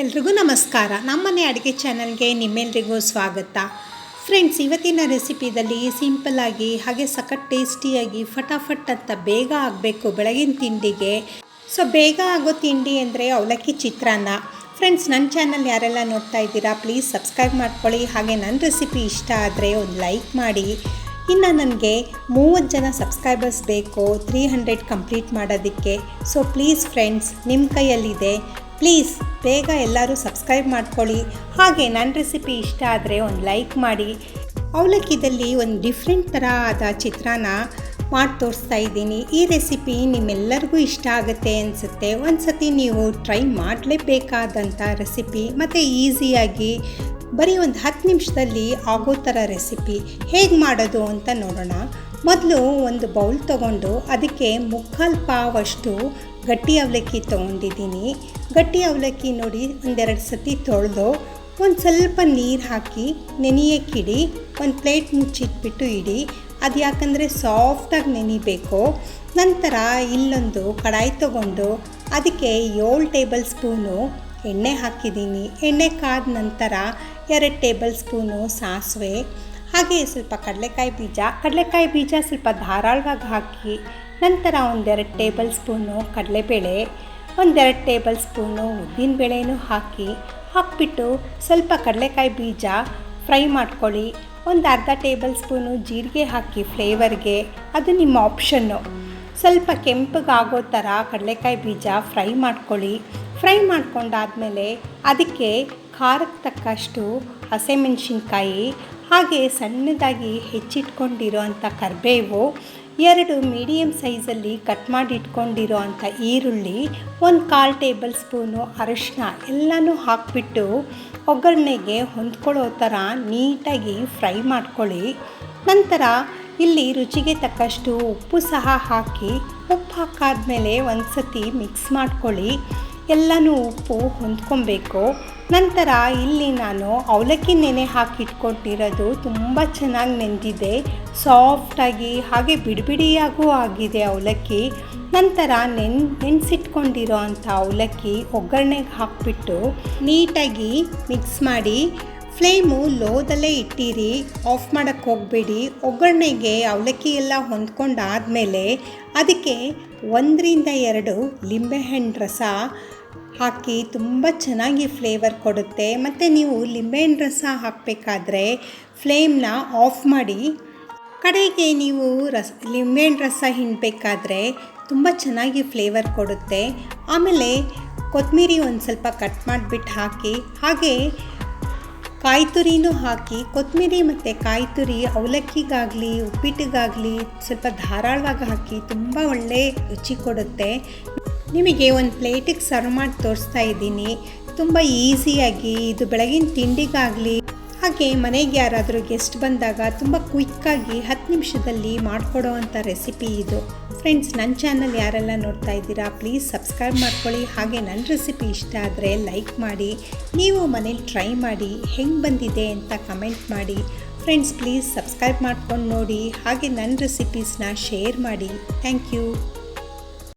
ಎಲ್ರಿಗೂ ನಮಸ್ಕಾರ. ನಮ್ಮನೆ ಅಡುಗೆ ಚಾನಲ್ಗೆ ನಿಮ್ಮೆಲ್ರಿಗೂ ಸ್ವಾಗತ. ಫ್ರೆಂಡ್ಸ್, ಇವತ್ತಿನ ರೆಸಿಪಿದಲ್ಲಿ ಸಿಂಪಲ್ಲಾಗಿ ಹಾಗೆ ಸಖತ್ ಟೇಸ್ಟಿಯಾಗಿ ಫಟಾಫಟ್ ಅಂತ ಬೇಗ ಆಗಬೇಕು ಬೆಳಗಿನ ತಿಂಡಿಗೆ. ಬೇಗ ಆಗೋ ತಿಂಡಿ ಅಂದರೆ ಅವಲಕ್ಕಿ ಚಿತ್ರಾನ್ನ. ಫ್ರೆಂಡ್ಸ್, ನನ್ನ ಚಾನಲ್ ಯಾರೆಲ್ಲ ನೋಡ್ತಾ ಇದ್ದೀರಾ ಪ್ಲೀಸ್ ಸಬ್ಸ್ಕ್ರೈಬ್ ಮಾಡ್ಕೊಳ್ಳಿ. ಹಾಗೆ ನನ್ನ ರೆಸಿಪಿ ಇಷ್ಟ ಆದರೆ ಒಂದು ಲೈಕ್ ಮಾಡಿ. ಇನ್ನು ನನಗೆ 30 ಜನ ಸಬ್ಸ್ಕ್ರೈಬರ್ಸ್ ಬೇಕು 300 ಕಂಪ್ಲೀಟ್ ಮಾಡೋದಕ್ಕೆ. ಪ್ಲೀಸ್ ಫ್ರೆಂಡ್ಸ್, ನಿಮ್ಮ ಕೈಯಲ್ಲಿದೆ, ಪ್ಲೀಸ್ ಬೇಗ ಎಲ್ಲರೂ ಸಬ್ಸ್ಕ್ರೈಬ್ ಮಾಡ್ಕೊಳ್ಳಿ. ಹಾಗೆ ನನ್ನ ರೆಸಿಪಿ ಇಷ್ಟ ಆದರೆ ಒಂದು ಲೈಕ್ ಮಾಡಿ. ಅವಲಕ್ಕಿದಲ್ಲಿ ಒಂದು ಡಿಫ್ರೆಂಟ್ ಥರ ಆದ ಚಿತ್ರಾನ್ನ ಮಾಡಿ ತೋರಿಸ್ತಾ ಇದ್ದೀನಿ. ಈ ರೆಸಿಪಿ ನಿಮ್ಮೆಲ್ಲರಿಗೂ ಇಷ್ಟ ಆಗುತ್ತೆ ಅನಿಸುತ್ತೆ. ಒಂದು ಸತಿ ನೀವು ಟ್ರೈ ಮಾಡಲೇಬೇಕಾದಂಥ ರೆಸಿಪಿ ಮತ್ತು ಈಸಿಯಾಗಿ ಬರೀ ಒಂದು 10 ನಿಮಿಷದಲ್ಲಿ ಆಗೋ ಥರ ರೆಸಿಪಿ. ಹೇಗೆ ಮಾಡೋದು ಅಂತ ನೋಡೋಣ. ಮೊದಲು ಒಂದು ಬೌಲ್ ತೊಗೊಂಡು ಅದಕ್ಕೆ 3/4 ಪಾವಷ್ಟು ಗಟ್ಟಿ ಅವಲಕ್ಕಿ ತೊಗೊಂಡಿದ್ದೀನಿ. ಗಟ್ಟಿ ಅವಲಕ್ಕಿ ನೋಡಿ ಒಂದೆರಡು ಸತಿ ತೊಳೆದು ಒಂದು ಸ್ವಲ್ಪ ನೀರು ಹಾಕಿ ನೆನೆಯಕ್ಕಿಡಿ. ಒಂದು ಪ್ಲೇಟ್ ಮುಚ್ಚಿಟ್ಬಿಟ್ಟು ಇಡಿ. ಅದು ಯಾಕಂದರೆ ಸಾಫ್ಟಾಗಿ ನೆನಿಬೇಕು. ನಂತರ ಇಲ್ಲೊಂದು ಕಡಾಯಿ ತೊಗೊಂಡು ಅದಕ್ಕೆ 7 ಟೇಬಲ್ ಸ್ಪೂನು ಎಣ್ಣೆ ಹಾಕಿದ್ದೀನಿ. ಎಣ್ಣೆ ಕಾದ ನಂತರ 2 ಟೇಬಲ್ ಸ್ಪೂನು ಸಾಸಿವೆ, ಹಾಗೆ ಸ್ವಲ್ಪ ಕಡಲೆಕಾಯಿ ಬೀಜ ಸ್ವಲ್ಪ ಧಾರಾಳವಾಗಿ ಹಾಕಿ. ನಂತರ 1-2 ಟೇಬಲ್ ಸ್ಪೂನು ಕಡಲೆಬೇಳೆ, 1-2 ಟೇಬಲ್ ಸ್ಪೂನು ಉದ್ದಿನಬೇಳೆನೂ ಹಾಕಿಬಿಟ್ಟು ಸ್ವಲ್ಪ ಕಡಲೆಕಾಯಿ ಬೀಜ ಫ್ರೈ ಮಾಡ್ಕೊಳ್ಳಿ. ಒಂದು ಅರ್ಧ ಟೇಬಲ್ ಸ್ಪೂನು ಜೀರಿಗೆ ಹಾಕಿ ಫ್ಲೇವರ್ಗೆ, ಅದು ನಿಮ್ಮ ಆಪ್ಷನ್ನು. ಸ್ವಲ್ಪ ಕೆಂಪಗಾಗೋ ಥರ ಕಡಲೆಕಾಯಿ ಬೀಜ ಫ್ರೈ ಮಾಡ್ಕೊಳ್ಳಿ. ಫ್ರೈ ಮಾಡ್ಕೊಂಡಾದಮೇಲೆ ಅದಕ್ಕೆ ಖಾರಕ್ಕೆ ತಕ್ಕಷ್ಟು ಹಸಿಮೆಣಸಿನ್ಕಾಯಿ, ಹಾಗೆ ಸಣ್ಣದಾಗಿ ಹೆಚ್ಚಿಟ್ಕೊಂಡಿರೋ ಅಂಥ ಕರಿಬೇವು, 2 ಮೀಡಿಯಮ್ ಸೈಜಲ್ಲಿ ಕಟ್ ಮಾಡಿ ಇಟ್ಕೊಂಡಿರೋ ಅಂಥ ಈರುಳ್ಳಿ, 1/4 ಟೇಬಲ್ ಸ್ಪೂನು ಅರಿಶಿನ ಎಲ್ಲನೂ ಹಾಕಿಬಿಟ್ಟು ಒಗ್ಗರಣೆಗೆ ಹೊಂದ್ಕೊಳ್ಳೋ ಥರ ನೀಟಾಗಿ ಫ್ರೈ ಮಾಡ್ಕೊಳ್ಳಿ. ನಂತರ ಇಲ್ಲಿ ರುಚಿಗೆ ತಕ್ಕಷ್ಟು ಉಪ್ಪು ಸಹ ಹಾಕಿ, ಉಪ್ಪು ಹಾಕಾದ್ಮೇಲೆ ಒಂದು ಸತಿ ಮಿಕ್ಸ್ ಮಾಡ್ಕೊಳ್ಳಿ. ಎಲ್ಲನೂ ಉಪ್ಪು ಹೊಂದ್ಕೊಬೇಕು. ನಂತರ ಇಲ್ಲಿ ನಾನು ಅವಲಕ್ಕಿ ನೆನೆ ಹಾಕಿಟ್ಕೊಂಡಿರೋದು ತುಂಬ ಚೆನ್ನಾಗಿ ನೆಂದಿದೆ, ಸಾಫ್ಟಾಗಿ ಹಾಗೆ ಬಿಡಿಯಾಗೂ ಆಗಿದೆ ಅವಲಕ್ಕಿ. ನಂತರ ನೆನೆಸಿಟ್ಕೊಂಡಿರೋ ಅಂಥ ಅವಲಕ್ಕಿ ಒಗ್ಗರಣೆಗೆ ಹಾಕಿಬಿಟ್ಟು ನೀಟಾಗಿ ಮಿಕ್ಸ್ ಮಾಡಿ. ಫ್ಲೇಮು ಲೋದಲ್ಲೇ ಇಟ್ಟಿರಿ, ಆಫ್ ಮಾಡೋಕ್ಕೆ ಹೋಗಬೇಡಿ. ಒಗ್ಗರಣೆಗೆ ಅವಲಕ್ಕಿ ಎಲ್ಲ ಹೊಂದ್ಕೊಂಡಾದಮೇಲೆ ಅದಕ್ಕೆ 1-2 ಲಿಂಬೆಹಣ್ಣು ರಸ ಹಾಕಿ ತುಂಬ ಚೆನ್ನಾಗಿ ಫ್ಲೇವರ್ ಕೊಡುತ್ತೆ. ಮತ್ತು ನೀವು ಲಿಂಬೆಹಣ್ಣು ರಸ ಹಾಕಬೇಕಾದ್ರೆ ಫ್ಲೇಮ್ನ ಆಫ್ ಮಾಡಿ. ಕಡೆಗೆ ನೀವು ಲಿಂಬೆಹಣ್ಣು ರಸ ಹಿಂಡಬೇಕಾದ್ರೆ ತುಂಬ ಚೆನ್ನಾಗಿ ಫ್ಲೇವರ್ ಕೊಡುತ್ತೆ. ಆಮೇಲೆ ಕೊತ್ತಂಬರಿ ಒಂದು ಸ್ವಲ್ಪ ಕಟ್ ಮಾಡಿಬಿಟ್ಟು ಹಾಕಿ. ಹಾಗೆ ಕಾಯಿ ತುರಿನೂ ಹಾಕಿ. ಕೊತ್ತಂಬರಿ ಮತ್ತು ಕಾಯಿ ತುರಿ ಅವಲಕ್ಕಿಗಾಗಲಿ ಉಪ್ಪಿಟ್ಟಿಗಾಗಲಿ ಸ್ವಲ್ಪ ಧಾರಾಳವಾಗಿ ಹಾಕಿ ತುಂಬ ಒಳ್ಳೆ ರುಚಿ ಕೊಡುತ್ತೆ. ನಿಮಗೆ ಒಂದು ಪ್ಲೇಟಿಗೆ ಸರ್ವ್ ಮಾಡಿ ತೋರಿಸ್ತಾ ಇದ್ದೀನಿ. ತುಂಬ ಈಸಿಯಾಗಿ ಇದು ಬೆಳಗಿನ ತಿಂಡಿಗಾಗಲಿ, ಹಾಗೆ ಮನೆಗೆ ಯಾರಾದರೂ ಗೆಸ್ಟ್ ಬಂದಾಗ ತುಂಬ ಕ್ವಿಕ್ಕಾಗಿ 10 ನಿಮಿಷದಲ್ಲಿ ಮಾಡಿಕೊಡೋ ಅಂಥ ರೆಸಿಪಿ ಇದು. ಫ್ರೆಂಡ್ಸ್, ನನ್ನ ಚಾನಲ್ ಯಾರೆಲ್ಲ ನೋಡ್ತಾ ಇದ್ದೀರಾ ಪ್ಲೀಸ್ ಸಬ್ಸ್ಕ್ರೈಬ್ ಮಾಡ್ಕೊಳ್ಳಿ. ಹಾಗೆ ನನ್ನ ರೆಸಿಪಿ ಇಷ್ಟ ಆದರೆ ಲೈಕ್ ಮಾಡಿ. ನೀವು ಮನೇಲಿ ಟ್ರೈ ಮಾಡಿ ಹೆಂಗೆ ಬಂದಿದೆ ಅಂತ ಕಮೆಂಟ್ ಮಾಡಿ. ಫ್ರೆಂಡ್ಸ್, ಪ್ಲೀಸ್ ಸಬ್ಸ್ಕ್ರೈಬ್ ಮಾಡ್ಕೊಂಡು ನೋಡಿ. ಹಾಗೆ ನನ್ನ ರೆಸಿಪೀಸ್ನ ಶೇರ್ ಮಾಡಿ. Thank you.